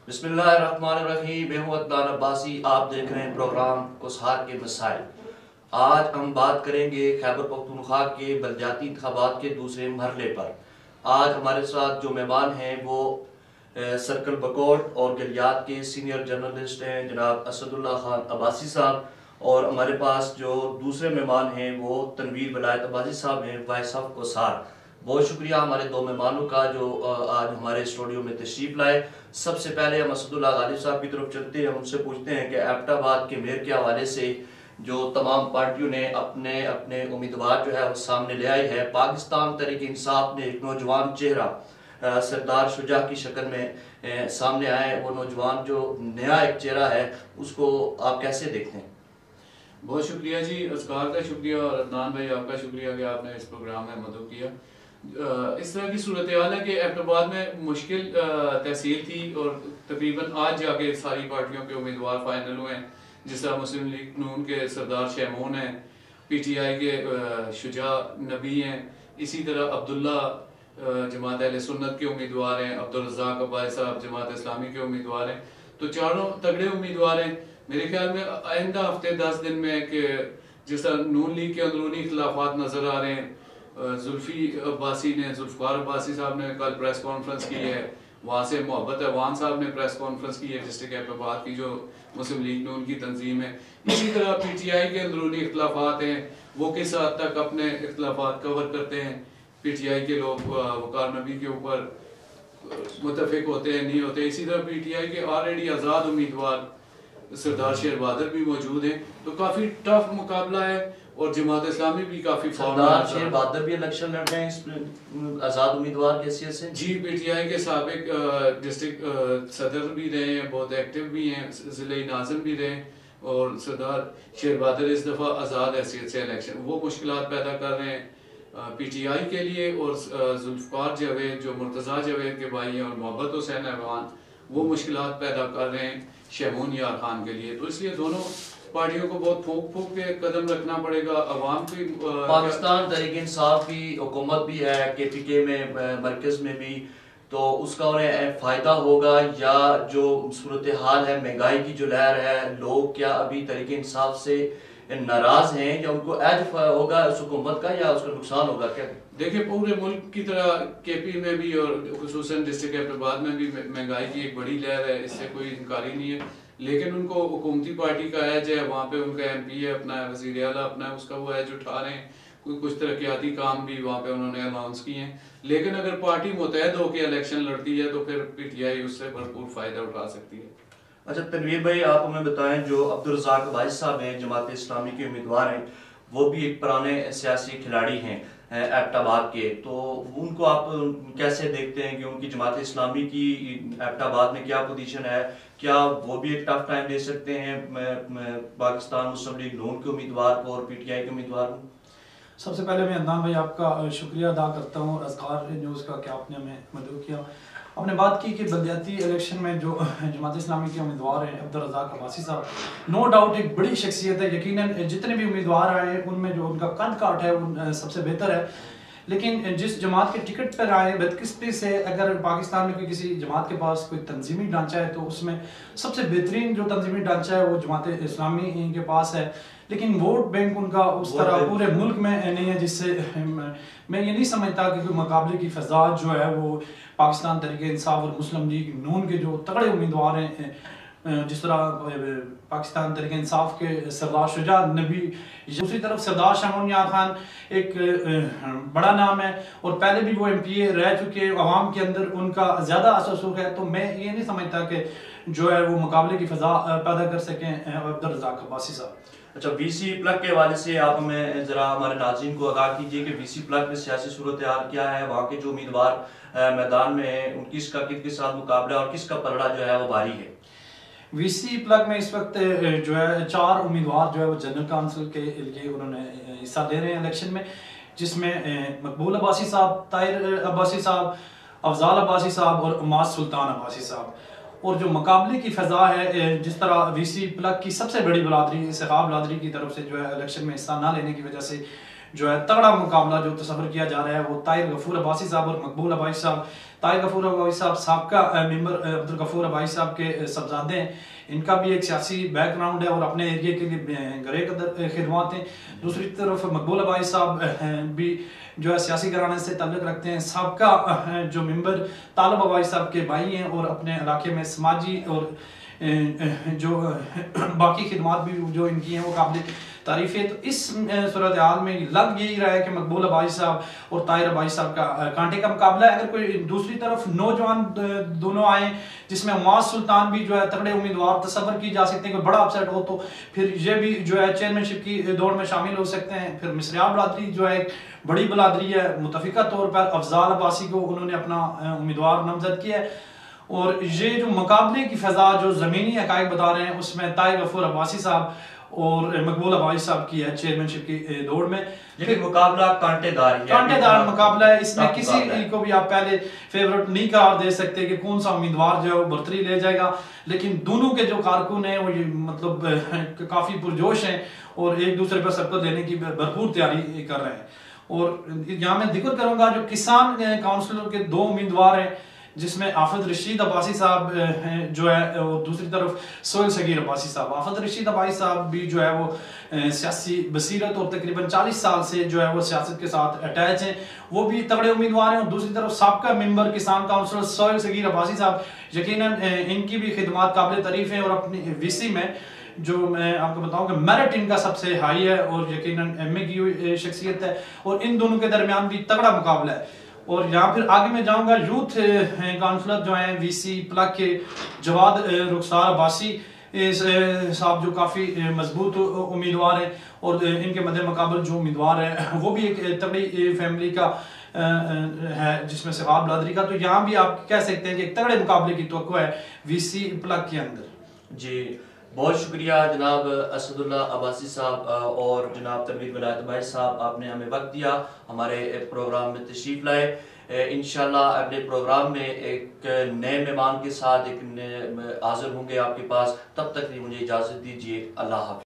बिस्मिल्लाहिर्रहमानिर्रहीम। मैं हूं अदनान अब्बासी। आप देख रहे हैं प्रोग्राम कोसार के मसाइल। आज हम बात करेंगे खैबर पख्तूनख्वा के बलदियाती इंतखाबात के दूसरे मरहले पर। आज हमारे साथ जो मेहमान हैं वो सर्कल बकोट और गलियात के सीनियर जर्नलिस्ट हैं जनाब असदुल्ला खान अब्बासी साहब, और हमारे पास जो दूसरे मेहमान हैं वो तनवीर वलायत अब्बासी साहब हैं, वॉइस ऑफ कोसार। बहुत शुक्रिया हमारे दो मेहमानों का जो आज हमारे स्टूडियो में तशरीफ लाए। सबसे पहले हम असदुल्ला गालिब साहब की तरफ चलते हैं, उनसे पूछते हैं कि एबटाबाद के मेयर के हवाले से जो तमाम पार्टियों ने अपने अपने उम्मीदवार जो है वो सामने ले आई है। पाकिस्तान तहरीक इंसाफ ने एक नौजवान चेहरा सरदार शुजा की शक्ल में सामने आए। वो नौजवान जो नया एक चेहरा है उसको आप कैसे देखते हैं? बहुत शुक्रिया जी, असगार का शुक्रिया और अदनान भाई आपका शुक्रिया कि आपने इस प्रोग्राम में मदद किया। इस तरह की सूरत हाल है कि एबटाबाद में मुश्किल तहसील थी और तकरीबन आज जाके सारी पार्टियों के उम्मीदवार फाइनल हुए हैं। जिस तरह मुस्लिम लीग नून के सरदार शहमून हैं, PTI के शुजा नबी हैं, इसी तरह अब्दुल्ला जमात अहले सुन्नत के उम्मीदवार हैं, अब्दुल रज़ाक अब्बासी साहब जमात इस्लामी के उम्मीदवार हैं। तो चारों तगड़े उम्मीदवार हैं। मेरे ख्याल में आइंदा हफ्ते 10 दिन में कि जिस तरह नून लीग के अंदरूनी इख्लाफात नजर आ रहे हैं, जुल्फकार अब्बासी साहब ने कल प्रेस कॉन्फ्रेंस की है, वहाँ से मोहब्बत अवान साहब ने प्रेस कॉन्फ्रेंस की है डिस्ट्रिक्ट एबटाबाद की जो मुस्लिम लीग नून की तंजीम है। इसी तरह PTI के अंदरूनी इख्लाफात हैं, वो किस हद तक अपने इख्लाफात कवर करते हैं। PTI के लोग वकार नबी के ऊपर मुतफिक होते हैं, नहीं होते। इसी तरह PTI के ऑलरेडी आज़ाद उम्मीदवार सरदार शेर बहादुर भी मौजूद हैं। तो काफ़ी टफ मुकाबला है और जमात इस्लामी भी काफी सरदार शेर बहादुर भी इलेक्शन लड़ रहे हैं इस आजाद उम्मीदवार की हैसियत से। जी, PTI के साबिक डिस्ट्रिक्ट सदर भी रहे हैं, बहुत एक्टिव भी हैं, जिले नाज़िम भी रहे, और सरदार शेर बहादुर इस दफा आजाद हैसियत से इलेक्शन वो मुश्किलात पैदा कर रहे हैं PTI के लिए। और जुल्फकार जावेद जो मुर्तज़ा जावेद के भाई हैं और मोहब्बत हुसैन अहवान वो मुश्किलात पैदा कर रहे हैं शहमून यार खान के लिए। तो इसलिए दोनों पार्टियों को बहुत फूक के कदम रखना पड़ेगा। अवाम की पाकिस्तान तहरीक इंसाफ की हुकूमत भी है KPK में, मरकज में भी, तो उसका उन्हें फायदा होगा या जो सूरत हाल है महंगाई की जो लहर है, लोग क्या अभी तहरीक इंसाफ से नाराज हैं या उनको एज होगा उस हुकूमत का या उसका नुकसान होगा? क्या देखिए, पूरे मुल्क की तरह KP में भी और खुसूसन डिस्ट्रिक्ट एबटाबाद में भी महंगाई की एक बड़ी लहर है, इससे कोई इनकारी नहीं है। लेकिन उनको हुकूमती पार्टी का एज है, वहाँ पे उनका MP है अपना, वज़ीर आला अपना है, उसका वो एज उठा रहे हैं। कुछ तरक्याती काम भी वहाँ पे उन्होंने अनाउंस किए हैं। लेकिन अगर पार्टी मुतहद होकर इलेक्शन लड़ती है तो फिर PTI उससे भरपूर फ़ायदा उठा सकती है। अच्छा तनवीर भाई, आप हमें बताएं, जो अब्दुल रज़ाक अब्बासी साहब हैं जमात इस्लामी के उम्मीदवार हैं, वो भी एक पुराने सियासी खिलाड़ी हैं एबटाबाद के, तो उनको आप कैसे देखते हैं कि उनकी जमात इस्लामी की एबटाबाद में क्या पोजीशन है? क्या वो भी एक टफ टाइम दे सकते हैं पाकिस्तान मुस्लिम लीग नून के उम्मीदवार को और PTI के उम्मीदवार को? सबसे पहले मैं अदनान भाई आपका शुक्रिया अदा करता हूँ असगार न्यूज़ का कि आपने हमें मदद किया। आपने बात की कि बलदियाती इलेक्शन में जो जमात इस्लामी के उम्मीदवार हैं अब्दुल रज़ाक अब्बासी साहब, नो डाउट एक बड़ी शख्सियत है। यकीनन जितने भी उम्मीदवार आए उनमें जो उनका कद काट है वो सबसे बेहतर है। लेकिन जिस जमात के टिकट पर आए, बदकिस्मती से अगर पाकिस्तान में किसी जमात के पास कोई तंजीमी ढांचा है तो उसमें सबसे बेहतरीन जो तंजीमी ढांचा है वो जमात इस्लामी के पास है। लेकिन वोट बैंक उनका उस तरह पूरे मुल्क में नहीं है, जिससे मैं ये नहीं समझता कि कोई मुकाबले की फजा जो है वो पाकिस्तान तहरीक इंसाफ और मुस्लिम लीग नून के जो तगड़े उम्मीदवार हैं, जिस तरह पाकिस्तान तहरीक इंसाफ के सरदार शुजा नबी, दूसरी तरफ सरदार शहमून यार खान एक बड़ा नाम है और पहले भी वो MPA रह चुके, अवाम के अंदर उनका ज़्यादा असर है। तो मैं ये नहीं समझता कि जो है वो मुकाबले की फ़ज़ा पैदा कर सकें अब्दुल रज़ाक अब्बासी साहब। अच्छा, VC प्लग के हवाले से आप हमें ज़रा हमारे नाज़रीन को आगाह कीजिए कि VC प्लग में सियासी सूरत हाल क्या है, वहाँ के जो उम्मीदवार मैदान में हैं उनकी किसके साथ मुकाबला और किसका पलड़ा जो है वो भारी है? VC प्लग में इस वक्त जो है 4 उम्मीदवार जो है वो जनरल काउंसिल के लिए उन्होंने हिस्सा ले रहे हैं इलेक्शन में, जिसमें मकबूल अब्बासी साहब, ताहिर अब्बासी साहब, अफजाल अब्बासी साहब और उमाद सुल्तान अब्बासी साहब। और जो मुकाबले की फ़ज़ा है, जिस तरह VC प्लग की सबसे बड़ी बरादरी सखाब बरादरी की तरफ से जो है इलेक्शन में हिस्सा ना लेने की वजह से जो है तगड़ा मुकाबला जो तस्वर किया जा रहा है वो ताहिर गफूर अब्बासी साहब और मकबूल अब्बासी साहब। ताहिर गफूर अबाई साहब साबका मेंबर अब्दुल गफूर अबाई साहब के सबजादे हैं। इनका भी एक सियासी बैकग्राउंड है और अपने एरिया के लिए गरे कदर खिदमत हैं। दूसरी तरफ मकबूल अबाई साहब भी जो है सियासी घराने से ताल्लुक़ रखते हैं। साबका जो मेंबर तालब अबाई साहब के भाई हैं और अपने इलाके में समाजी और जो बाकी खिदमत भी जो इनकी हैं वो काबिल तारीफ है। तो इस सूरत हाल में लग यही रहा है कि मकबूल अबाई साहब और ताहिर अबाई साहब का कांटे का मुकाबला है। अगर कोई दूसरी तरफ नौजवान दोनों आए जिसमें मुआज सुल्तान भी जो है तगड़े उम्मीदवार तस्वर की जा सकते हैं, कोई बड़ा अपसेट हो तो फिर ये भी जो है चेयरमैनशिप की दौड़ में शामिल हो सकते हैं। फिर मिसरिया बरादरी जो है बड़ी बलादरी है, मुतफिका तौर पर अफजाल अब्बासी को उन्होंने अपना उम्मीदवार नामजद किया है। और ये जो मुकाबले की फजा जो ज़मीनी हकायक बता रहे हैं उसमें ताहिर गफूर अब्बासी साहब और मकबूल अबाई साहब की है चेयरमैनशिप की दौड़ में। लेकिन मुकाबला कांटेदार मुकाबला है, इसमें किसी को भी आप पहले फेवरेट नहीं करार दे सकते कि कौन सा उम्मीदवार जो है वो बरतरी ले जाएगा। लेकिन दोनों के जो कारकुन हैं वो ये मतलब काफी पुरजोश हैं और एक दूसरे पर सबको देने की भरपूर तैयारी कर रहे हैं। और यहाँ मैं जिक्र करूंगा जो किसान काउंसिलर के 2 उम्मीदवार हैं जिसमें आफद रशीद अब्बासी साहब जो है और दूसरी तरफ सोहेल सगीर अब्बासी साहब। आफद रशीद अब्बासी साहब भी जो है वो सियासी बसीरत और तकरीबन 40 साल से जो है वो सियासत के साथ अटैच हैं, वो भी तगड़े उम्मीदवार हैं। और दूसरी तरफ साबका मेंबर किसान काउंसिलर सोहेल सगीर अब्बासी साहब, यकीनन इनकी भी खिदमत काबिल तारीफ है और अपनी वीसी में जो मैं आपको बताऊं कि मेरिट इनका सबसे हाई है और यकीनन एमए की हुई शख्सियत है और इन दोनों के दरमियान भी तगड़ा मुकाबला है। और यहाँ फिर आगे मैं जाऊंगा यूथ काउंसलर जो हैं वीसी प्लग के जवाद रुखसार अब्बासी साहब जो काफ़ी मजबूत उम्मीदवार हैं और इनके मद्दे मुकाबल जो उम्मीदवार है वो भी एक तगड़ी फैमिली का है जिसमें से खाब बलादरी का। तो यहाँ भी आप कह सकते हैं कि एक तगड़े मुकाबले की तवक्को है वीसी प्लग के अंदर। जी बहुत शुक्रिया जनाब असदुल्ला अब्बासी साहब और जनाब तनवीर विलायत भाई साहब, आपने हमें वक्त दिया, हमारे प्रोग्राम में तशरीफ लाए। इंशाल्लाह अगले प्रोग्राम में एक नए मेहमान के साथ एक हाजिर होंगे आपके पास। तब तक मुझे इजाज़त दीजिए। अल्लाह हाफ़िज़।